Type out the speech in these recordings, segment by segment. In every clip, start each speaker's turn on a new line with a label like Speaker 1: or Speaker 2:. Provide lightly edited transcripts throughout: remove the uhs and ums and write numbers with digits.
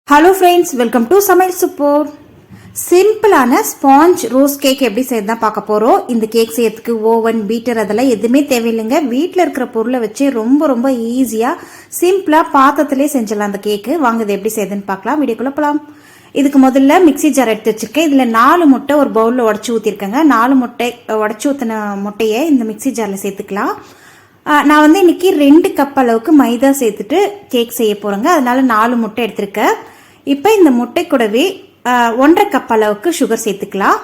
Speaker 1: Hello friends, welcome to சமையல் super. சிம்பிளான sponge rose cake எப்படி செய்யறது தான் பார்க்க போகிறோம். இந்த கேக் செய்யறதுக்கு ஓவன், பீட்டர் அதெல்லாம் எதுவுமே தேவையில்லைங்க. வீட்டில் இருக்கிற பொருளை வச்சு ரொம்ப ரொம்ப ஈஸியாக சிம்பிளாக பாத்திரத்திலே செஞ்சிடலாம் அந்த கேக்கு. வாங்க இது எப்படி செய்யுதுன்னு பார்க்கலாம். வீடியோக்குள்ளே போகலாம். இதுக்கு முதல்ல மிக்சி ஜார் எடுத்து வச்சிருக்கேன். இதில் 4 முட்டை ஒரு பவுலில் உடச்சி ஊற்றிருக்கேங்க. 4 முட்டை உடச்சி ஊற்றின முட்டையை இந்த மிக்சி ஜாரில் சேர்த்துக்கலாம். நான் வந்து இன்னைக்கு 2 கப் அளவுக்கு மைதா சேர்த்துட்டு கேக் செய்ய போகிறேங்க. அதனால 4 முட்டை எடுத்திருக்கேன். இப்போ இந்த முட்டை கூடவே 1.5 கப் அளவுக்கு சுகர் சேர்த்துக்கலாம்.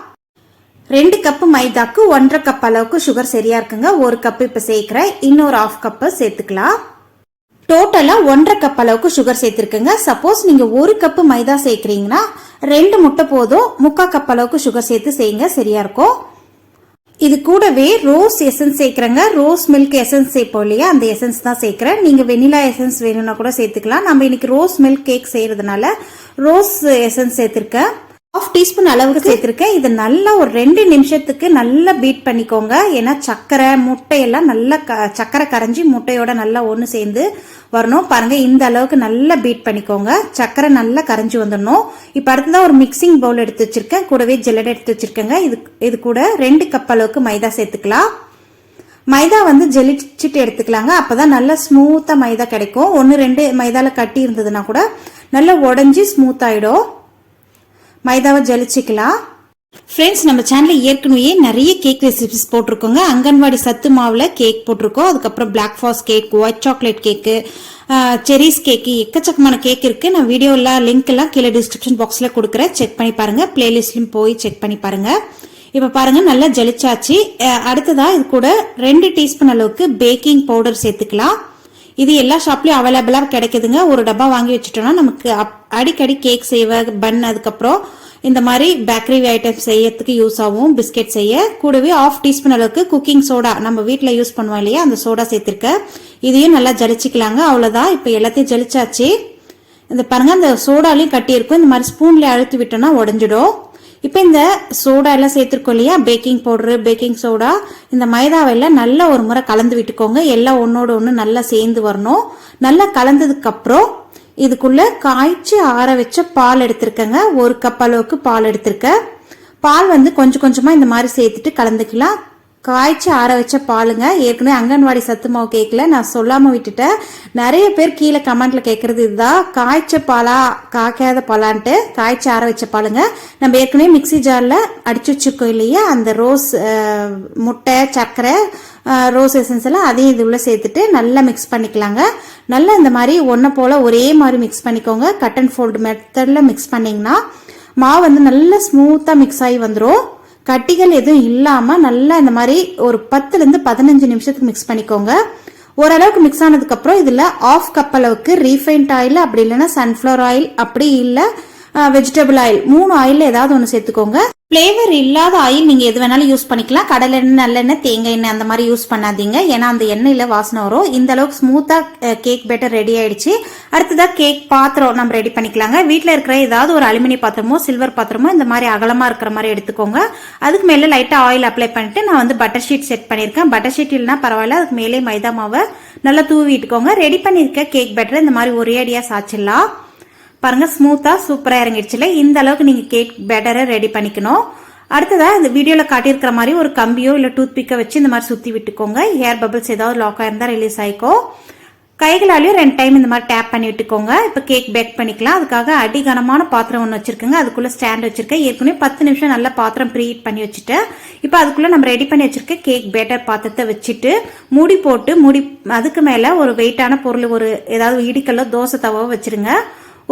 Speaker 1: 2 கப்பு மைதாக்கு 1.5 கப் அளவுக்கு சுகர் சரியா இருக்குங்க. 1 கப் இப்போ சேர்க்கிறேன். இன்னொரு 1/2 கப் சேர்த்துக்கலாம். டோட்டலா 1.5 கப் அளவுக்கு சுகர் சேர்த்திருக்குங்க. சப்போஸ் நீங்க 1 கப்பு மைதா சேர்க்கிறீங்கன்னா 2 முட்டை போதும். 3/4 கப் அளவுக்கு சுகர் சேர்த்து செய்யுங்க, சரியா இருக்கும். இது கூடவே ரோஸ் எசன்ஸ் சேர்க்கிறேங்க. ரோஸ் மில்க் எசன்ஸ் சேர்ப்போம் இல்லையா, அந்த எசன்ஸ் தான் சேர்க்கிறேன். நீங்க வெனிலா எசன்ஸ் வேணும்னா கூட சேர்த்துக்கலாம். நம்ம இன்னைக்கு ரோஸ் மில்க் கேக் செய்யறதுனால ரோஸ் எசன்ஸ் சேர்த்திருக்கேன். 1/2 டீஸ்பூன் அளவுக்கு சேர்த்திருக்கேன். இது நல்லா ஒரு 2 நிமிஷத்துக்கு நல்லா பீட் பண்ணிக்கோங்க. ஏன்னா சக்கரை முட்டையெல்லாம் நல்லா சக்கரை கரைஞ்சி முட்டையோட நல்லா ஒன்று சேர்ந்து வரணும். பாருங்க, இந்த அளவுக்கு நல்லா பீட் பண்ணிக்கோங்க. சக்கரை நல்லா கரைஞ்சி வந்துடணும். இப்போ அடுத்ததான் ஒரு மிக்சிங் பவுல் எடுத்து வச்சிருக்கேன். கூடவே ஜெல்லடை எடுத்து வச்சிருக்கேங்க. இது கூட 2 கப் அளவுக்கு மைதா சேர்த்துக்கலாம். மைதா வந்து ஜெலிச்சிட்டு எடுத்துக்கலாங்க. அப்பதான் நல்லா ஸ்மூத்தா மைதா கிடைக்கும். 1-2 மைதால கட்டி இருந்ததுன்னா கூட நல்லா உடஞ்சி ஸ்மூத் ஆயிடும். மைதாவை ஜலிச்சிக்கலாம். ஃப்ரெண்ட்ஸ், நம்ம சேனல்ல ஏற்கனவே நிறைய கேக் ரெசிபிஸ் போட்டிருக்கோங்க. அங்கன்வாடி சத்து மாவுல கேக் போட்டிருக்கோம். அதுக்கப்புறம் black forest cake, white chocolate cake, cherries cake, எக்கச்சக்கமான கேக் இருக்கு. நான் வீடியோல லிங்க் எல்லாம் கீழே டிஸ்கிரிப்ஷன் பாக்ஸ்ல கொடுக்குறேன். செக் பண்ணி பாருங்க. பிளேலிஸ்ட்லயும் போய் செக் பண்ணி பாருங்க. இப்ப பாருங்க, நல்லா ஜலிச்சாச்சு. அடுத்ததா இது கூட 2 டீஸ்பூன் அளவுக்கு பேக்கிங் பவுடர் சேர்த்துக்கலாம். இது எல்லா ஷாப்லயும் அவைலபிளா கிடைக்குதுங்க. ஒரு டப்பா வாங்கி வச்சுட்டோம்னா நமக்கு அடிக்கடி கேக் செய்வ, பன், அதுக்கப்புறம் இந்த மாதிரி பேக்கரி ஐட்டம்ஸ் செய்யறதுக்கு யூஸ் ஆகும். பிஸ்கெட் செய்ய கூடவே 1/2 டீஸ்பூன் அளவுக்கு குக்கிங் சோடா, நம்ம வீட்டுல யூஸ் பண்ணுவோம் இல்லையா, அந்த சோடா சேர்த்திருக்க. இதையும் நல்லா ஜலிச்சுக்கலாங்க. அவ்வளவுதான். இப்ப எல்லாத்தையும் ஜலிச்சாச்சு. இந்த பாருங்க, அந்த சோடாலையும் கட்டி இருக்கும். இந்த மாதிரி ஸ்பூன்ல அழுத்தி விட்டோம்னா உடஞ்சிடும். இப்ப இந்த சோடா எல்லாம் சேர்த்திருக்கோம் இல்லையா, பேக்கிங் பவுடர், பேக்கிங் சோடா, இந்த மைதாவெல்லாம் நல்லா ஒரு முறை கலந்து விட்டுக்கோங்க. எல்லாம் ஒன்னோட ஒண்ணு நல்லா சேர்ந்து வரணும். நல்லா கலந்ததுக்கு அப்புறம் இதுக்குள்ள காய்ச்சி ஆற வச்ச பால் எடுத்திருக்கேங்க. 1 கப் அளவுக்கு பால் எடுத்திருக்கேன். பால் வந்து கொஞ்சம் கொஞ்சமா இந்த மாதிரி சேர்த்துட்டு கலந்துக்கலாம். காய்ச்சி ஆற வச்ச பாலுங்க. ஏற்கனவே அங்கன்வாடி சத்து மாவு கேட்கல, நான் சொல்லாம விட்டுட்டேன். நிறைய பேர் கீழே கமெண்ட்ல கேட்கறது இதுதான், காய்ச்ச பாலா காய்க்காத பாலான்ட்டு. காய்ச்சி ஆற வச்ச பாலுங்க. நம்ம ஏற்கனவே மிக்சி ஜார்ல அடிச்சு வச்சிருக்கோம் இல்லையா, அந்த ரோஸ் முட்டை, சர்க்கரை, ரோஸ் எசன்ஸ் எல்லாம் அதையும் இது உள்ள சேர்த்துட்டு நல்லா மிக்ஸ் பண்ணிக்கலாங்க. நல்லா இந்த மாதிரி ஒன்ன போல ஒரே மாதிரி மிக்ஸ் பண்ணிக்கோங்க. கட் அண்ட் ஃபோல்டு மெத்தட்ல மிக்ஸ் பண்ணீங்கன்னா மாவு வந்து நல்லா ஸ்மூத்தா மிக்ஸ் ஆகி வந்துடும். கட்டிகள் எதுவும் இல்லாம நல்லா இந்த மாதிரி ஒரு 10-15 நிமிஷத்துக்கு மிக்ஸ் பண்ணிக்கோங்க. ஓரளவுக்கு மிக்ஸ் ஆனதுக்கு அப்புறம் இதுல 1/2 கப் அளவுக்கு ரீஃபைண்ட் ஆயில், அப்படி இல்லைன்னா சன்ஃபிளவர் ஆயில், அப்படி இல்ல வெஜிடபிள் ஆயில், 3 ஆயில் ஏதாவது ஒன்று சேர்த்துக்கோங்க. பிளேவர் இல்லாத ஆயில் நீங்க எது வேணாலும் யூஸ் பண்ணிக்கலாம். கடலை எண்ணெய், நல்லெண்ணெய், தேங்காய் எண்ணெய் அந்த மாதிரி யூஸ் பண்ணாதீங்க. ஏன்னா அந்த எண்ணெயில வாசனை வரும். இந்த அளவுக்கு ஸ்மூத்தா கேக் பேட்டர் ரெடி ஆயிடுச்சு. அடுத்ததா கேக் பாத்திரம் நம்ம ரெடி பண்ணிக்கலாங்க. வீட்டுல இருக்கிற ஏதாவது ஒரு அலுமினிய பாத்திரமோ சில்வர் பாத்திரமோ இந்த மாதிரி அகலமா இருக்கிற மாதிரி எடுத்துக்கோங்க. அதுக்கு மேல லைட்டா ஆயில் அப்ளை பண்ணிட்டு நான் வந்து பட்டர் ஷீட் செட் பண்ணிருக்கேன். பட்டர் ஷீட் இல்லைன்னா பரவாயில்ல, அதுக்கு மேலே மைதா மாவை நல்லா தூவிட்டுக்கோங்க. ரெடி பண்ணிருக்க கேக் பேட்டர் இந்த மாதிரி ஒரே அடியா சாச்சிடலாம். பாருங்க, ஸ்மூத்தா சூப்பரா இறங்கிடுச்சுல. இந்த அளவுக்கு நீங்க கேக் பேட்டரை ரெடி பண்ணிக்கணும். அடுத்ததா இந்த வீடியோல காட்டியிருக்கிற மாதிரி ஒரு கம்பியோ இல்ல டூத் பிக்கை வச்சு இந்த மாதிரி சுத்தி விட்டுக்கோங்க. ஏர் பபிள்ஸ் ஏதாவது லாக் ஆயிருந்தா ரிலீஸ் ஆயிக்கும். கைகளாலையும் 2 டைம் இந்த மாதிரி டேப் பண்ணி விட்டுக்கோங்க. இப்ப கேக் பேக் பண்ணிக்கலாம். அதுக்காக அடிகனமான பாத்திரம் ஒன்று வச்சிருக்கேங்க. அதுக்குள்ள ஸ்டாண்ட் வச்சிருக்கேன். ஏற்கனவே 10 நிமிஷம் நல்லா பாத்திரம் ப்ரீ ஹீட் பண்ணி வச்சுட்டேன். இப்ப அதுக்குள்ள நம்ம ரெடி பண்ணி வச்சிருக்க கேக் பேட்டர் பாத்திரத்தை வச்சுட்டு மூடி போட்டு அதுக்கு மேல ஒரு வெயிட்டான பொருள், ஒரு ஏதாவது இடிக்கல்லோ தோசை தவாவோ வச்சிருங்க.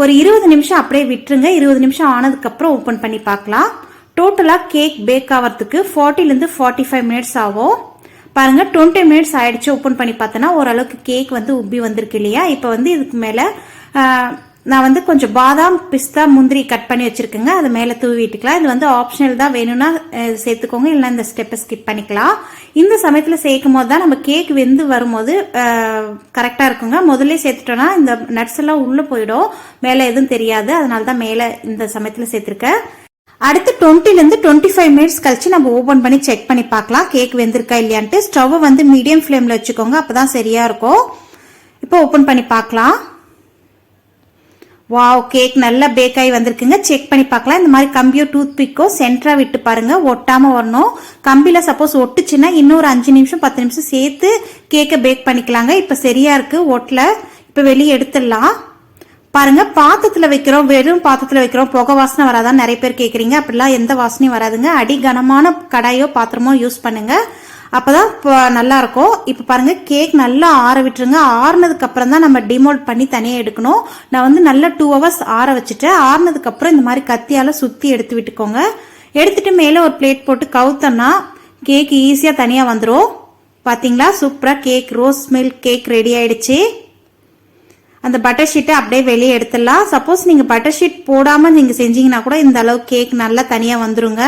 Speaker 1: ஒரு 20 நிமிஷம் அப்படியே விட்டுருங்க. 20 நிமிஷம் ஆனதுக்கு அப்புறம் ஓபன் பண்ணி பார்க்கலாம். டோட்டலா கேக் பேக் ஆகிறதுக்கு 40-45 மினிட்ஸ் ஆகும். பாருங்க, 20 மினிட்ஸ் ஆயிடுச்சு. ஓபன் பண்ணி பார்த்தனா ஓரளவுக்கு கேக் வந்து உப்பி வந்திருக்கு இல்லையா. இப்ப வந்து இதுக்கு மேல நான் வந்து கொஞ்சம் பாதாம், பிஸ்தா, முந்திரி கட் பண்ணி வச்சிருக்கேங்க. அது மேல தூவிட்டுக்கலாம். இது வந்து ஆப்ஷனல் தான், வேணும்னா சேர்த்துக்கோங்க, இல்லைன்னா இந்த ஸ்டெப்பை ஸ்கிப் பண்ணிக்கலாம். இந்த சமயத்துல சேர்க்கும் போது தான் நம்ம கேக் வெந்து வரும்போது கரெக்டா இருக்குங்க. முதல்ல சேர்த்துட்டோம்னா இந்த நட்ஸ் எல்லாம் உள்ள போயிடும், மேல எதுவும் தெரியாது. அதனாலதான் மேல இந்த சமயத்துல சேர்த்திருக்கேன். அடுத்து 20-25 மினிட்ஸ் கழிச்சு நம்ம ஓபன் பண்ணி செக் பண்ணி பார்க்கலாம் கேக் வெந்திருக்கா இல்லையான்ட்டு. ஸ்டவ் வந்து மீடியம் ஃபிளேம்ல வச்சுக்கோங்க, அப்பதான் சரியா இருக்கும். இப்போ ஓபன் பண்ணி பார்க்கலாம். வாவ், கேக் நல்லா பேக் ஆகி வந்திருக்குங்க. செக் பண்ணி பார்க்கலாம். இந்த மாதிரி கம்பியோ டூத் பிக்கோ சென்டரா விட்டு பாருங்க, ஒட்டாம வரணும். கம்பியில சப்போஸ் ஒட்டுச்சுன்னா இன்னொரு 5 நிமிஷம் 10 நிமிஷம் சேர்த்து கேக்கை பேக் பண்ணிக்கலாங்க. இப்ப சரியா இருக்கு, ஒட்டல. இப்ப வெளியே எடுத்துடலாம். பாருங்க, பாத்திரத்துல வைக்கிறோம், வெறும் பாத்திரத்துல வைக்கிறோம், புகை வாசனை வராதான் நிறைய பேர் கேக்குறீங்க. அப்படிலாம் எந்த வாசனையும் வராதுங்க. அடி கனமான கடாயோ பாத்திரமோ யூஸ் பண்ணுங்க, அப்பதான் நல்லா இருக்கும். இப்ப பாருங்க, கேக் நல்லா ஆற விட்டுருங்க. ஆறுனதுக்கு அப்புறம் தான் நம்ம டிமோல்ட் பண்ணி தனியா எடுக்கணும். நான் வந்து நல்லா 2 hours ஆற வச்சுட்டேன். ஆறுனதுக்கு அப்புறம் இந்த மாதிரி கத்தியால சுத்தி எடுத்து விட்டுக்கோங்க. எடுத்துட்டு மேல ஒரு பிளேட் போட்டு கவுத்தோம்னா கேக் ஈஸியா தனியா வந்துடும். பாத்தீங்களா, சூப்பரா cake rose milk cake ready ஆயிடுச்சு. அந்த பட்டர் ஷீட்டை அப்படியே வெளியே எடுத்துடலாம். சப்போஸ் நீங்க பட்டர் ஷீட் போடாம நீங்க செஞ்சீங்கன்னா கூட இந்த அளவு கேக் நல்லா தனியா வந்துருங்க.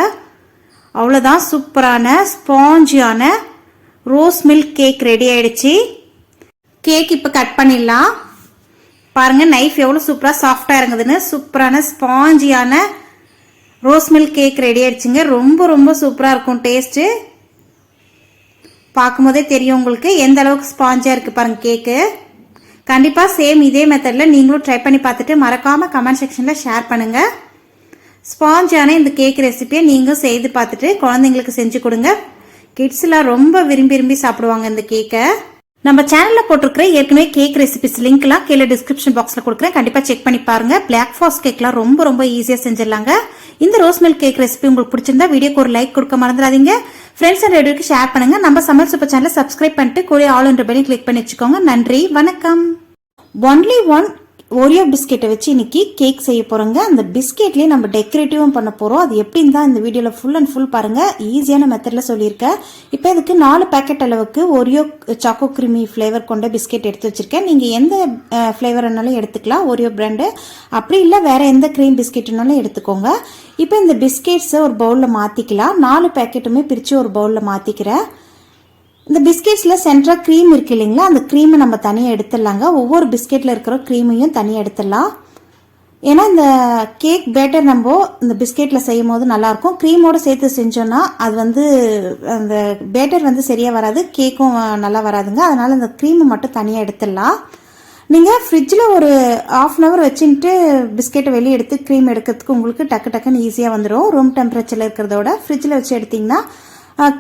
Speaker 1: அவ்வளோதான், சூப்பரான ஸ்பாஞ்சியான ரோஸ் மில்க் கேக் ரெடி ஆயிடுச்சு. கேக் இப்போ கட் பண்ணிடலாம். பாருங்க, நைஃப் எவ்வளோ சூப்பராக சாஃப்டாக இறங்குதுன்னு. சூப்பரான ஸ்பாஞ்சியான ரோஸ் மில்க் கேக் ரெடி ஆயிடுச்சுங்க. ரொம்ப ரொம்ப சூப்பராக இருக்கும் டேஸ்ட்டு. பார்க்கும்போதே தெரியும் உங்களுக்கு எந்த அளவுக்கு ஸ்பாஞ்சியாக இருக்குது பாருங்க கேக்கு. கண்டிப்பாக சேம் இதே மெத்தடில் நீங்களும் ட்ரை பண்ணி பார்த்துட்டு மறக்காமல் கமெண்ட் செக்ஷனில் ஷேர் பண்ணுங்கள். ஸ்பாஞ்சான இந்த கேக் ரெசிபியை நீங்கள் செய்து பார்த்துட்டு குழந்தைங்களுக்கு செஞ்சு கொடுங்க. கிட்ஸ்லாம் ரொம்ப விரும்பி சாப்பிடுவாங்க இந்த கேக்கை. நம்ம சேனலில் போட்டிருக்கிற ஏற்கனவே கேக் ரெசிபிஸ் லிங்க்லாம் கீழே டிஸ்கிரிப்ஷன் பாக்ஸில் கொடுக்குறேன், கண்டிப்பாக செக் பண்ணி பாருங்க. பிளாக் ஃபாரஸ்ட் கேக்லாம் ரொம்ப ரொம்ப ஈஸியாக செஞ்சிடலாங்க. இந்த ரோஸ் மில்க் கேக் ரெசிபி உங்களுக்கு பிடிச்சிருந்தா வீடியோக்கு ஒரு லைக் கொடுக்க மறந்துடாதீங்க. ஃப்ரெண்ட்ஸ் அண்ட் ரெடியோக்கு ஷேர் பண்ணுங்க. நம்ம சமையல் சூப்பர் சேனலை சப்ஸ்கிரைப் பண்ணிட்டு கூட ஆல் என்ற பெல்லை கிளிக் பண்ணி வச்சுக்கோங்க. நன்றி, வணக்கம். ஒன்லி ஒன் ஓரியோ பிஸ்கெட்டை வச்சு இன்னைக்கு கேக் செய்ய போறோங்க. அந்த பிஸ்கெட்லயே நம்ம டெக்கரேட்டிவும் பண்ண போறோம். அது எப்படின்னு தான் இந்த வீடியோல ஃபுல் அண்ட் ஃபுல் பாருங்க. ஈஸியான மெத்தட்ல சொல்லியிருக்கேன். இப்போ இதுக்கு 4 பேக்கெட் அளவுக்கு ஓரியோ சாக்கோ கிரீமி ஃபிளேவர் கொண்ட பிஸ்கெட் எடுத்து வச்சிருக்கேன். நீங்க எந்த ஃபிளேவர்னாலும் எடுத்துக்கலாம், ஓரியோ பிராண்டு. அப்படி இல்லை வேற எந்த கிரீம் பிஸ்கெட்னாலும் எடுத்துக்கோங்க. இப்போ இந்த பிஸ்கெட்ஸை ஒரு பவுல்ல மாத்திக்கலாம். 4 பேக்கெட்டுமே பிரிச்சு ஒரு பவுல்ல மாத்திக்கிறேன். இந்த பிஸ்கெட்ஸில் சென்ட்ரா க்ரீம் இருக்கு இல்லைங்களா, அந்த க்ரீமை நம்ம தனியாக எடுத்துடலாங்க. ஒவ்வொரு பிஸ்கெட்டில் இருக்கிற க்ரீமையும் தனியாக எடுத்துடலாம். ஏன்னா இந்த கேக் பேட்டர் நம்ம இந்த பிஸ்கெட்டில் செய்யும் போது நல்லாயிருக்கும். க்ரீமோடு சேர்த்து செஞ்சோன்னா அது வந்து அந்த பேட்டர் வந்து சரியாக வராது, கேக்கும் நல்லா வராதுங்க. அதனால் இந்த க்ரீமை மட்டும் தனியாக எடுத்துடலாம். நீங்கள் ஃப்ரிட்ஜில் ஒரு 1/2 hour வச்சுட்டு பிஸ்கெட்டை வெளியே எடுத்து க்ரீம் எடுக்கிறதுக்கு உங்களுக்கு டக்குன்னு ஈஸியாக வந்துடும். ரூம் டெம்பரேச்சரில் இருக்கிறதோட ஃப்ரிட்ஜில் வச்சு எடுத்திங்கன்னா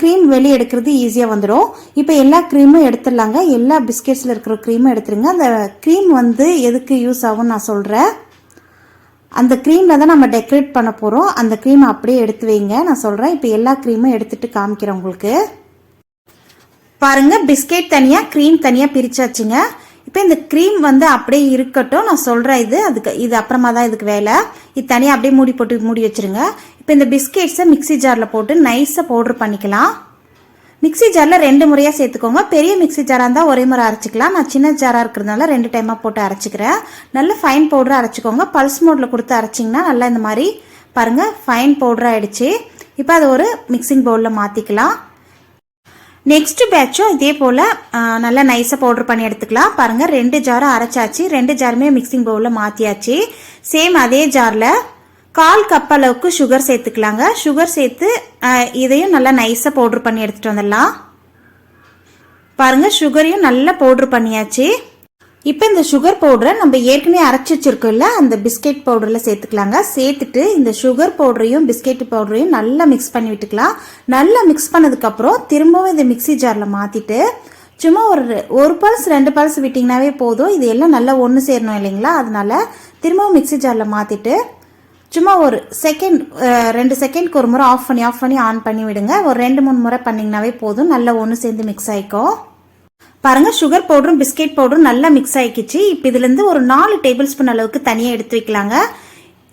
Speaker 1: க்ரீம் வெளியே எடுக்கிறது ஈஸியாக வந்துடும். இப்போ எல்லா க்ரீமும் எடுத்துடலாங்க. எல்லா பிஸ்கெட்ஸில் இருக்கிற க்ரீமும் எடுத்துருங்க. அந்த க்ரீம் வந்து எதுக்கு யூஸ் ஆகும்னு நான் சொல்கிறேன். அந்த க்ரீமில் தான் நம்ம டெக்கரேட் பண்ண போகிறோம். அந்த க்ரீமை அப்படியே எடுத்து வைங்க, நான் சொல்கிறேன். இப்போ எல்லா க்ரீமும் எடுத்துட்டு காமிக்கிறேன் உங்களுக்கு. பாருங்க, பிஸ்கெட் தனியாக க்ரீம் தனியாக பிரிச்சாச்சுங்க. இப்போ இந்த க்ரீம் வந்து அப்படியே இருக்கட்டும், நான் சொல்கிறேன். இது அப்புறமா தான் இதுக்கு வேலை. இது தனியாக அப்படியே மூடி வச்சிருங்க. இப்போ இந்த பிஸ்கெட்ஸை மிக்சி ஜாரில் போட்டு நைஸாக பவுடர் பண்ணிக்கலாம். மிக்சி ஜாரில் 2 முறையாக சேர்த்துக்கோங்க. பெரிய மிக்சி ஜாராக இருந்தால் ஒரே முறை அரைச்சிக்கலாம். நான் சின்ன ஜாராக இருக்கிறதுனால 2 டைமாக போட்டு அரைச்சிக்கிறேன். நல்ல ஃபைன் பவுடராக அரைச்சிக்கோங்க. பல்ஸ் மோடில் கொடுத்து அரைச்சிங்கன்னா நல்லா இந்த மாதிரி பாருங்கள் ஃபைன் பவுடராக ஆயிடுச்சு. இப்போ அதை ஒரு மிக்சிங் பவுலில் மாற்றிக்கலாம். நெக்ஸ்ட் பேட்சும் இதே போல் நல்லா நைஸாக பவுடர் பண்ணி எடுத்துக்கலாம். பாருங்கள், 2 ஜாரும் அரைச்சாச்சு. 2 ஜாருமே மிக்சிங் பவுலில் மாற்றியாச்சு. சேம் அதே ஜாரில் 1/4 கப் அளவுக்கு சுகர் சேர்த்துக்கலாங்க. சுகர் சேர்த்து இதையும் நல்லா நைஸாக பவுடர் பண்ணி எடுத்துகிட்டு வந்துடலாம். பாருங்கள், சுகரையும் நல்லா பவுடர் பண்ணியாச்சு. இப்போ இந்த சுகர் பவுடரை நம்ம ஏற்கனவே அரைச்சி வச்சிருக்கோம்ல, அந்த பிஸ்கெட் பவுடரில் சேர்த்துக்கலாங்க. சேர்த்துட்டு இந்த சுகர் பவுடரையும் பிஸ்கெட் பவுடரையும் நல்லா மிக்ஸ் பண்ணி விட்டுக்கலாம். நல்லா மிக்ஸ் பண்ணதுக்கப்புறம் திரும்பவும் இந்த மிக்சி ஜாரில் மாற்றிட்டு சும்மா ஒரு பல்ஸ் 2 பல்ஸ் விட்டிங்கனாவே போதும். இது எல்லாம் நல்லா ஒன்று சேரணும் இல்லைங்களா, அதனால திரும்பவும் மிக்சி ஜாரில் மாற்றிட்டு சும்மா ஒரு 2 செகண்ட்க்கு ஒரு முறை ஆஃப் பண்ணி ஆன் பண்ணி விடுங்க. ஒரு 2-3 முறை பண்ணிங்கனாவே போதும். நல்லா ஒன்று சேர்ந்து மிக்ஸ் ஆகிக்கும். பாருங்க, சுகர் பவுடரும் பிஸ்கெட் பவுடரும் நல்லா மிக்ஸ் ஆகிக்கிச்சு. இப்போ இதுலேருந்து ஒரு 4 டேபிள் ஸ்பூன் அளவுக்கு தனியாக எடுத்து வைக்கலாங்க.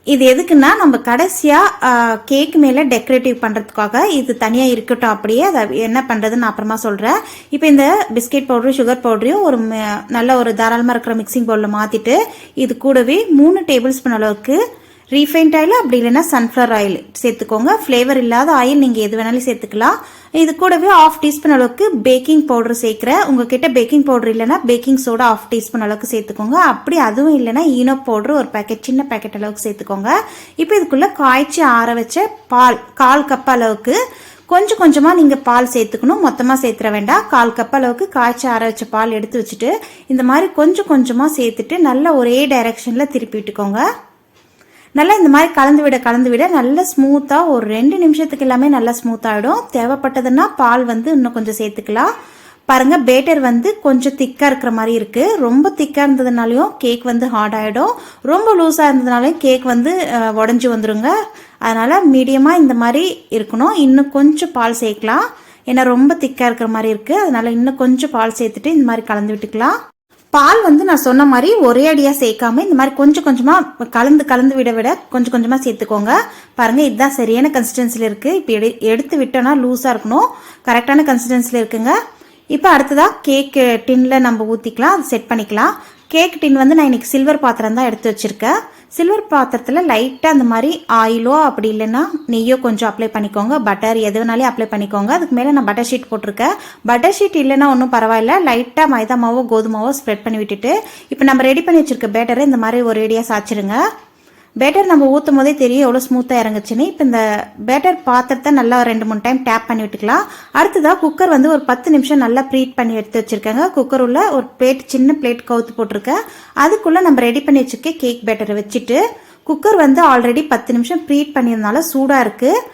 Speaker 1: இது எதுக்குன்னா நம்ம கடைசியாக கேக் மேலே டெக்கரேட்டிவ் பண்ணுறதுக்காக இது தனியாக இருக்கட்டும். அப்படியே அதை என்ன பண்ணுறதுன்னு நான் அப்புறமா சொல்கிறேன். இப்போ இந்த பிஸ்கெட் பவுடரும் சுகர் பவுடரையும் ஒரு நல்ல ஒரு தாராளமாக இருக்கிற மிக்சிங் பவுலில் மாற்றிட்டு இது கூடவே 3 டேபிள் ஸ்பூன் அளவுக்கு ரீஃபைண்ட் ஆயில், அப்படி இல்லைன்னா சன்ஃப்ளவர் ஆயில் சேர்த்துக்கோங்க. ஃப்ளேவர் இல்லாத ஆயில் நீங்கள் எது வேணாலும் சேர்த்துக்கலாம். இது கூடவே 1/2 டீஸ்பூன் அளவுக்கு பேக்கிங் பவுடர் சேர்க்குறேன். உங்ககிட்ட பேக்கிங் பவுடர் இல்லைன்னா பேக்கிங் சோடா 1/2 டீஸ்பூன் அளவுக்கு சேர்த்துக்கோங்க. அப்படி அதுவும் இல்லைன்னா ஈனோ பவுடர் ஒரு பேக்கெட், சின்ன பேக்கெட் அளவுக்கு சேர்த்துக்கோங்க. இப்போ இதுக்குள்ளே காய்ச்சி ஆற வச்ச பால் 1/4 கப் அளவுக்கு கொஞ்சம் கொஞ்சமாக நீங்கள் பால் சேர்த்துக்கணும், மொத்தமாக சேர்த்துற வேண்டாம். 1/4 கப் அளவுக்கு காய்ச்சி ஆற வச்ச பால் எடுத்து வச்சுட்டு இந்த மாதிரி கொஞ்சம் கொஞ்சமாக சேர்த்துட்டு நல்லா ஒரே டைரெக்ஷனில் திருப்பி விட்டுக்கோங்க. நல்லா இந்த மாதிரி கலந்து விட நல்லா ஸ்மூத்தாக ஒரு 2 நிமிஷத்துக்கு எல்லாமே நல்லா ஸ்மூத்தாகிடும். தேவைப்பட்டதுன்னா பால் இன்னும் கொஞ்சம் சேர்த்துக்கலாம். பாருங்க, பேட்டர் கொஞ்சம் திக்காக இருக்கிற மாதிரி இருக்குது. ரொம்ப திக்காக இருந்ததுனாலையும் கேக் ஹார்ட் ஆகிடும், ரொம்ப லூஸாக இருந்ததுனாலையும் கேக் உடஞ்சி வந்துடுங்க. அதனால் மீடியமாக இந்த மாதிரி இருக்கணும். இன்னும் கொஞ்சம் பால் சேர்க்கலாம், ஏன்னா ரொம்ப திக்காக இருக்கிற மாதிரி இருக்குது. அதனால் இன்னும் கொஞ்சம் பால் சேர்த்துட்டு இந்த மாதிரி கலந்து விட்டுக்கலாம். பால் நான் சொன்ன மாதிரி ஒரே அடியாக சேர்க்காம இந்த மாதிரி கொஞ்சம் கொஞ்சமாக கலந்து விட கொஞ்சம் கொஞ்சமாக சேர்த்துக்கோங்க. பாருங்கள், இதுதான் சரியான கன்சிஸ்டன்சியில் இருக்குது. இப்போ எடுத்து விட்டோன்னா லூஸாக இருக்கணும், கரெக்டான கன்சிஸ்டன்சியில் இருக்குங்க. இப்போ அடுத்ததாக கேக் டின்னில் நம்ம ஊற்றிக்கலாம், அது செட் பண்ணிக்கலாம். கேக் டின் நான் இன்னைக்கு சில்வர் பாத்திரம் தான் எடுத்து வச்சுருக்கேன். சில்வர் பாத்திரத்தில் லைட்டாக அந்த மாதிரி ஆயிலோ அப்படி இல்லைன்னா நெய்யோ கொஞ்சம் அப்ளை பண்ணிக்கோங்க. பட்டர் எது வேணாலே அப்ளை பண்ணிக்கோங்க. அதுக்கு மேலே நான் பட்டர் ஷீட் போட்டிருக்கேன். பட்டர் ஷீட் இல்லைன்னா ஒன்றும் பரவாயில்ல, லைட்டாக மைதா மாவோ கோதுமாவோ ஸ்ப்ரெட் பண்ணி விட்டுட்டு இப்போ நம்ம ரெடி பண்ணி வச்சுருக்க பேட்டரை இந்த மாதிரி ஒரு ரெடியாக சாய்ச்சிருங்க. பேட்டர் நம்ம ஊற்றும் போதே தெரியும் எவ்வளோ ஸ்மூத்தாக இறங்குச்சுன்னு. இப்போ இந்த பேட்டர் பாத்திரத்தை நல்லா 2-3 டைம் டேப் பண்ணி விட்டுக்கலாம். அடுத்ததாக குக்கர் ஒரு 10 நிமிஷம் நல்லா ப்ரீட் பண்ணி எடுத்து வச்சுருக்கேங்க. குக்கர் உள்ள ஒரு பிளேட், சின்ன பிளேட் கவுத்து போட்டிருக்கேன். அதுக்குள்ளே நம்ம ரெடி பண்ணி வச்சுருக்க கேக் பேட்டரை வச்சுட்டு குக்கர் ஆல்ரெடி 10 நிமிஷம் ப்ரீட் பண்ணியிருந்தாலும் சூடாக இருக்குது.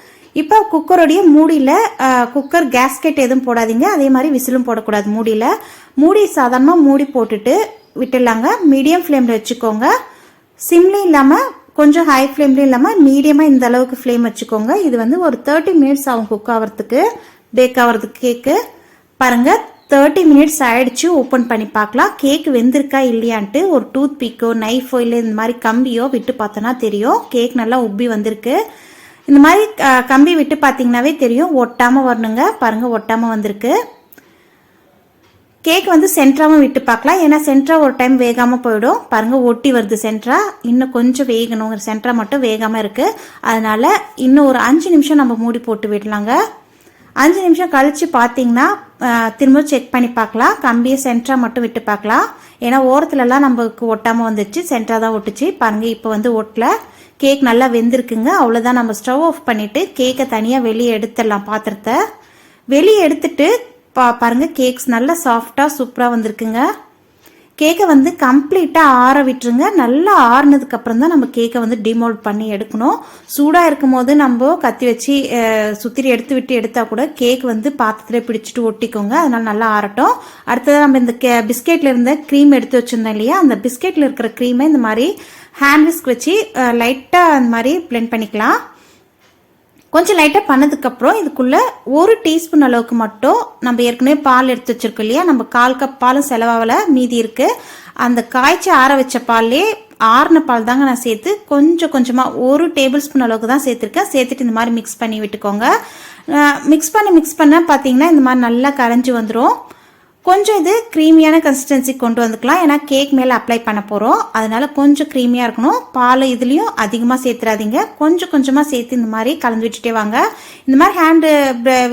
Speaker 1: இப்போ குக்கருடைய மூடியில் குக்கர் கேஸ்கெட் எதுவும் போடாதீங்க, அதே மாதிரி விசிலும் போடக்கூடாது. மூடி சாதாரணமாக மூடி போட்டுட்டு விட்டுடலாங்க. மீடியம் ஃப்ளேமில் வச்சுக்கோங்க. சிம்லேயும் இல்லாமல் கொஞ்சம் ஹை ஃப்ளேம்லேயும் இல்லாமல் மீடியமாக இந்த அளவுக்கு ஃப்ளேம் வச்சுக்கோங்க. இது ஒரு 30 மினிட்ஸ் ஆகும் குக் ஆகிறதுக்கு, பேக் ஆகிறதுக்கு கேக்கு. பாருங்கள், 30 மினிட்ஸ் ஆயிடுச்சு. ஓப்பன் பண்ணி பார்க்கலாம் கேக் வெந்திருக்கா இல்லையான்ட்டு. ஒரு டூத் பிக்கோ நைஃபோ இல்லை இந்த மாதிரி கம்பியோ விட்டு பார்த்தோன்னா தெரியும் கேக் நல்லா உப்பி வந்திருக்கு. இந்த மாதிரி கம்பி விட்டு பார்த்தீங்கன்னாவே தெரியும், ஒட்டாமல் வரணுங்க. பாருங்கள், ஒட்டாமல் வந்திருக்கு. கேக் சென்டராகவும் விட்டு பார்க்கலாம், ஏன்னா சென்டரா ஒரு டைம் வேகாமல் போயிடும். பாருங்கள், ஒட்டி வருது சென்டரா. இன்னும் கொஞ்சம் வேகணும், சென்டரா மட்டும் வேகாமல் இருக்குது. அதனால் இன்னும் ஒரு 5 நிமிஷம் நம்ம மூடி போட்டு விடலாங்க. 5 நிமிஷம் கழித்து பார்த்தீங்கன்னா திரும்ப செக் பண்ணி பார்க்கலாம். கம்பியை சென்டரா மட்டும் விட்டு பார்க்கலாம், ஏன்னா ஓரத்துலலாம் நம்மளுக்கு ஒட்டாமல் வந்துச்சு, சென்டரா தான் ஒட்டுச்சு. பாருங்கள், இப்போ ஒட்டல. கேக் நல்லா வெந்திருக்குங்க. அவ்வளோதான். நம்ம ஸ்டவ் ஆஃப் பண்ணிவிட்டு கேக்கை தனியாக வெளியே எடுத்துடலாம். பாத்திரத்தை வெளியே எடுத்துட்டு பாருங்க, கேக்ஸ் நல்லா சாஃப்டாக சூப்பராக வந்திருக்குங்க. கேக்கை கம்ப்ளீட்டாக ஆற விட்டுருங்க. நல்லா ஆறுனதுக்கு அப்புறம் தான் நம்ம கேக்கை டிமோல்ட் பண்ணி எடுக்கணும். சூடாக இருக்கும் போது நம்ம கத்தி வச்சு சுத்திரி எடுத்தா கூட கேக் பாத்திரத்திலே பிடிச்சிட்டு ஒட்டிக்கோங்க. அதனால நல்லா ஆறட்டும். அடுத்தது நம்ம இந்த பிஸ்கெட்ல இருந்த க்ரீம் எடுத்து வச்சிருந்தோம் இல்லையா, அந்த பிஸ்கெட்ல இருக்கிற க்ரீமை இந்த மாதிரி ஹேண்ட் விஸ்க் வச்சு லைட்டாக அந்த மாதிரி பிளெண்ட் பண்ணிக்கலாம். கொஞ்சம் லைட்டாக பண்ணதுக்கப்புறம் இதுக்குள்ளே 1 டீஸ்பூன் அளவுக்கு மட்டும் நம்ம ஏற்கனவே பால் எடுத்து வச்சிருக்கோம் இல்லையா, நம்ம 1/4 கப் பாலும் செலவாகல மீதி இருக்குது. அந்த காய்ச்சி ஆற வச்ச பால்லே ஆறின பால் தாங்க நான் சேர்த்து கொஞ்சம் கொஞ்சமாக 1 டேபிள் ஸ்பூன் அளவுக்கு தான் சேர்த்துருக்கேன். சேர்த்துட்டு இந்த மாதிரி மிக்ஸ் பண்ணி விட்டுக்கோங்க. மிக்ஸ் பண்ண பார்த்தீங்கன்னா இந்த மாதிரி நல்லா கரைஞ்சி வந்துடும். கொஞ்சம் இது க்ரீமியான கன்சிஸ்டன்சி கொண்டு வந்துக்கலாம், ஏன்னா கேக் மேலே அப்ளை பண்ண போகிறோம். அதனால கொஞ்சம் க்ரீமியாக இருக்கணும். பால் இதுலேயும் அதிகமாக சேர்த்துறாதீங்க, கொஞ்சம் கொஞ்சமாக சேர்த்து இந்த மாதிரி கலந்து விட்டுட்டே வாங்க. இந்த மாதிரி ஹேண்டு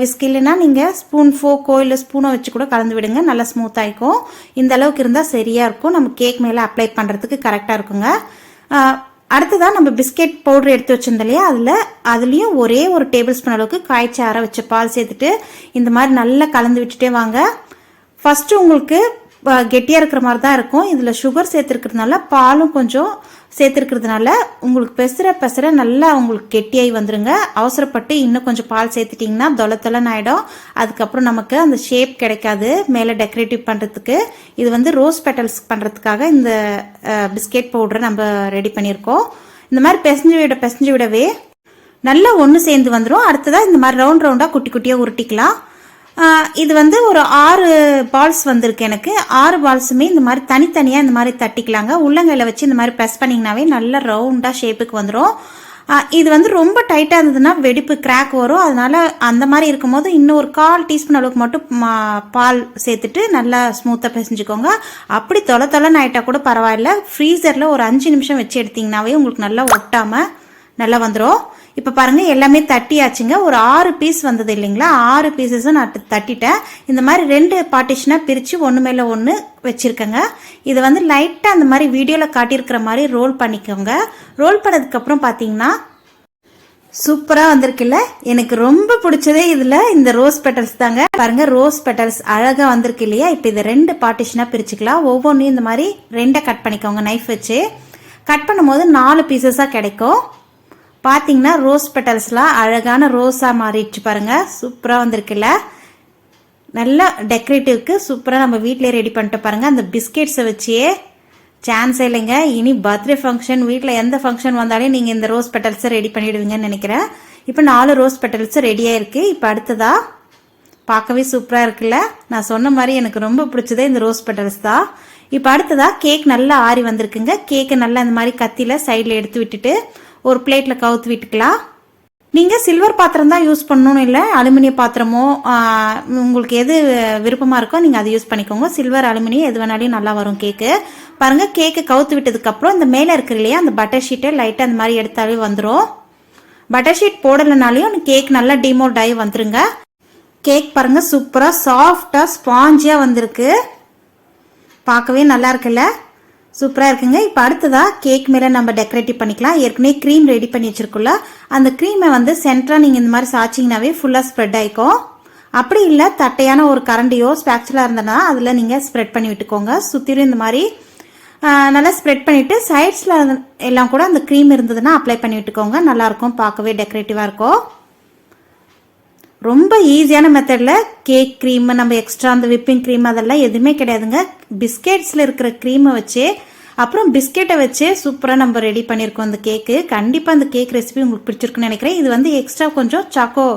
Speaker 1: விஸ்க் இல்லைன்னா நீங்கள் ஸ்பூன், ஃபோக்கோ இல்லை ஸ்பூனோ வச்சு கூட கலந்து விடுங்க, நல்லா ஸ்மூத்தாக இருக்கும். இந்த அளவுக்கு இருந்தால் சரியாக இருக்கும், நம்ம கேக் மேலே அப்ளை பண்ணுறதுக்கு கரெக்டாக இருக்குங்க. அடுத்ததான் நம்ம பிஸ்கெட் பவுடர் எடுத்து வச்சிருந்தோம் இல்லையா, அதுலேயும் ஒரே 1 டேபிள் ஸ்பூன் அளவுக்கு காய்ச்சி ஆற வச்ச பால் சேர்த்துட்டு இந்த மாதிரி நல்லா கலந்து விட்டுட்டே வாங்க. ஃபஸ்ட்டு உங்களுக்கு கெட்டியாக இருக்கிற மாதிரி தான் இருக்கும். இதில் சுகர் சேர்த்துருக்கிறதுனால பாலும் கொஞ்சம் சேர்த்துருக்கிறதுனால உங்களுக்கு பெசர நல்லா உங்களுக்கு கெட்டியாகி வந்துருங்க. அவசரப்பட்டு இன்னும் கொஞ்சம் பால் சேர்த்துட்டிங்கன்னா தொலைன்னு ஆகிடும். அதுக்கப்புறம் நமக்கு அந்த ஷேப் கிடைக்காது மேலே டெக்கரேட்டிவ் பண்ணுறதுக்கு. இது ரோஸ் பெட்டல்ஸ் பண்ணுறதுக்காக இந்த பிஸ்கெட் பவுடரை நம்ம ரெடி பண்ணியிருக்கோம். இந்த மாதிரி பிசைஞ்சு விடவே நல்லா ஒன்று சேர்ந்து வந்துடும். அடுத்ததாக இந்த மாதிரி ரவுண்டாக குட்டி குட்டியாக உருட்டிக்கலாம். இது ஒரு 6 பால்ஸ் வந்திருக்கு எனக்கு. 6 பால்ஸுமே இந்த மாதிரி தனித்தனியாக இந்த மாதிரி தட்டிக்கலாங்க. உள்ளங்கையில் வச்சு இந்த மாதிரி ப்ரெஸ் பண்ணிங்கனாவே நல்லா ரவுண்டாக ஷேப்புக்கு வந்துடும். இது ரொம்ப டைட்டாக இருந்ததுன்னா வெடிப்பு கிராக் வரும். அதனால அந்த மாதிரி இருக்கும்போது இன்னும் ஒரு 1/4 டீஸ்பூன் அளவுக்கு மட்டும் பால் சேர்த்துட்டு நல்லா ஸ்மூத்தாக பிசைஞ்சுக்கோங்க. அப்படி தொலைன்னு ஆகிட்டா கூட பரவாயில்ல, ஃப்ரீசரில் ஒரு 5 நிமிஷம் வச்சு எடுத்திங்கனாவே உங்களுக்கு நல்லா ஒட்டாமல் நல்லா வந்துடும். இப்போ பாருங்கள், எல்லாமே தட்டியாச்சுங்க. ஒரு 6 பீஸ் வந்தது இல்லைங்களா, 6 பீசஸும் நான் தட்டிட்டேன். இந்த மாதிரி 2 பார்ட்டிஷனாக பிரித்து ஒன்று மேலே ஒன்று வச்சுருக்கேங்க. இதை லைட்டாக அந்த மாதிரி வீடியோவில் காட்டியிருக்கிற மாதிரி ரோல் பண்ணிக்கோங்க. ரோல் பண்ணதுக்கப்புறம் பார்த்தீங்கன்னா சூப்பரா வந்திருக்குல்ல. எனக்கு ரொம்ப பிடிச்சதே இதுல இந்த ரோஸ் பெட்டல்ஸ் தாங்க. பாருங்க ரோஸ் பெட்டல்ஸ் அழகா வந்திருக்கு இல்லையா. இப்போ இதை 2 பார்ட்டிஷனா பிரிச்சுக்கலாம். ஒவ்வொன்றையும் இந்த மாதிரி 2 கட் பண்ணிக்கோங்க. நைஃப் வச்சு கட் பண்ணும்போது 4 பீசஸா கிடைக்கும். பாத்தீங்கன்னா ரோஸ் பெட்டல்ஸ்லாம் அழகான ரோஸா மாறிடுச்சு பாருங்க. சூப்பரா வந்திருக்குல்ல. நல்லா டெக்கரேட்டிவ்க்கு சூப்பரா நம்ம வீட்டிலேயே ரெடி பண்ணிட்டு பாருங்க. அந்த பிஸ்கெட்ஸை வச்சே சான்ஸே இல்லைங்க. இனி பர்த்டே ஃபங்க்ஷன், வீட்டில் எந்த ஃபங்க்ஷன் வந்தாலே நீங்கள் இந்த ரோஸ் பெட்டல்ஸை ரெடி பண்ணிடுவீங்கன்னு நினைக்கிறேன். இப்போ 4 ரோஸ் பெட்டல்ஸ் ரெடியாக இருக்குது. இப்போ அடுத்ததா பார்க்கவே சூப்பராக இருக்குல்ல. நான் சொன்ன மாதிரி எனக்கு ரொம்ப பிடிச்சதே இந்த ரோஸ் பெட்டல்ஸ் தான். இப்போ அடுத்ததா கேக் நல்லா ஆறி வந்திருக்குங்க. கேக்கை நல்லா இந்த மாதிரி கத்தியில் சைடில் எடுத்து விட்டுட்டு ஒரு பிளேட்டில் கவுத்து விட்டுக்கலாம். நீங்கள் சில்வர் பாத்திரம் தான் யூஸ் பண்ணணும், இல்லை அலுமினிய பாத்திரமோ உங்களுக்கு எது விருப்பமாக இருக்கோ நீங்கள் அதை யூஸ் பண்ணிக்கோங்க. சில்வர் அலுமினியம் எது வேணாலையும் நல்லா வரும் கேக்கு. பாருங்கள் கேக்கு கவுத்து விட்டதுக்கப்புறம் இந்த மேலே இருக்கு இல்லையா அந்த பட்டர் ஷீட்டை லைட்டாக அந்த மாதிரி எடுத்தாலே வந்துடும். பட்டர் ஷீட் போடலைனாலையும் கேக் நல்லா டிமோல்ட் ஆகி வந்துருங்க. கேக் பாருங்கள் சூப்பராக சாஃப்டாக ஸ்பாஞ்சியாக வந்திருக்கு. பார்க்கவே நல்லா இருக்குல்ல. சூப்பராக இருக்குங்க. இப்போ அடுத்ததா கேக் மேலே நம்ம டெக்கரேட்டிவ் பண்ணிக்கலாம். ஏற்கனவே க்ரீம் ரெடி பண்ணி வச்சிருக்கோம்ல, அந்த க்ரீமை வந்து சென்டராக நீங்கள் இந்த மாதிரி சாய்ச்சிங்கனாவே ஃபுல்லாக ஸ்ப்ரெட் ஆகிக்கும். அப்படி இல்லை தட்டையான ஒரு கரண்டியோ ஸ்பேக்சுலா இருந்தனா அதில் நீங்கள் ஸ்ப்ரெட் பண்ணி விட்டுக்கோங்க. சுற்றிலும் இந்த மாதிரி நல்லா ஸ்ப்ரெட் பண்ணிவிட்டு சைட்ஸில் எல்லாம் கூட அந்த க்ரீம் இருந்ததுன்னா அப்ளை பண்ணி விட்டுக்கோங்க. நல்லாயிருக்கும், பார்க்கவே டெக்கரேட்டிவாக இருக்கும். ரொம்ப ஈஸியான மெத்தடில் கேக் க்ரீம், நம்ம எக்ஸ்ட்ரா அந்த விப்பிங் க்ரீம் அதெல்லாம் எதுவுமே கிடையாதுங்க. பிஸ்கெட்ஸில் இருக்கிற க்ரீமை வச்சு அப்புறம் பிஸ்கெட்டை வச்சு சூப்பராக நம்ம ரெடி பண்ணியிருக்கோம் இந்த கேக்கு. கண்டிப்பாக இந்த கேக் ரெசிபி உங்களுக்கு பிடிச்சிருக்குன்னு நினைக்கிறேன். இது வந்து எக்ஸ்ட்ரா கொஞ்சம் சாக்கோ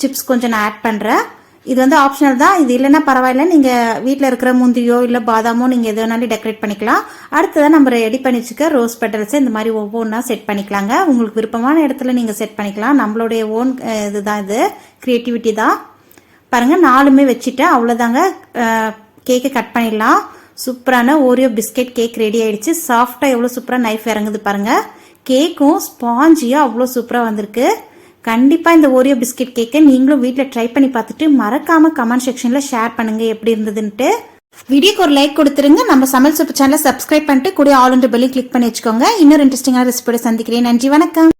Speaker 1: சிப்ஸ் கொஞ்சம் நான் ஆட் பண்ணுறேன். இது வந்து ஆப்ஷனல் தான். இது இல்லைன்னா பரவாயில்ல, நீங்கள் வீட்டில் இருக்கிற முந்திரியோ இல்லை பாதாமோ நீங்கள் எது வேணாலும் டெக்கரேட் பண்ணிக்கலாம். அடுத்ததான் நம்ம ரெடி பண்ணி வச்சுக்க ரோஸ் பெட்டல்ஸை இந்த மாதிரி ஒவ்வொன்றா செட் பண்ணிக்கலாங்க. உங்களுக்கு விருப்பமான இடத்துல நீங்கள் செட் பண்ணிக்கலாம். நம்மளுடைய ஓன் இதுதான், இது கிரியேட்டிவிட்டி தான். பாருங்கள் 4மே வச்சுட்டு அவ்வளோதாங்க. கேக்கை கட் பண்ணிடலாம். சூப்பரான ஓரியோ பிஸ்கெட் கேக் ரெடி ஆயிடுச்சு. சாஃப்டாக எவ்வளோ சூப்பராக நைஃப் இறங்குது பாருங்கள். கேக்கும் ஸ்பாஞ்சியும் அவ்வளோ சூப்பராக வந்திருக்கு. கண்டிப்பாக இந்த ஓரியோ பிஸ்கெட் கேக்கை நீங்களும் வீட்டில் ட்ரை பண்ணி பார்த்துட்டு மறக்காமல் கமெண்ட் செக்ஷனில் ஷேர் பண்ணுங்கள் எப்படி இருந்ததுன்ட்டு. வீடியோக்கு ஒரு லைக் கொடுத்துருங்க. நம்ம சமையல் சூப்பர் சேனலை சப்ஸ்கிரைப் பண்ணிட்டு கூட ஆல் இன்டு பெல்லையும் கிளிக் பண்ணி வச்சுக்கோங்க. இன்னொரு இன்ட்ரெஸ்டிங்கான ரெசிபியோட சந்திக்கிறேன். நன்றி, வணக்கம்.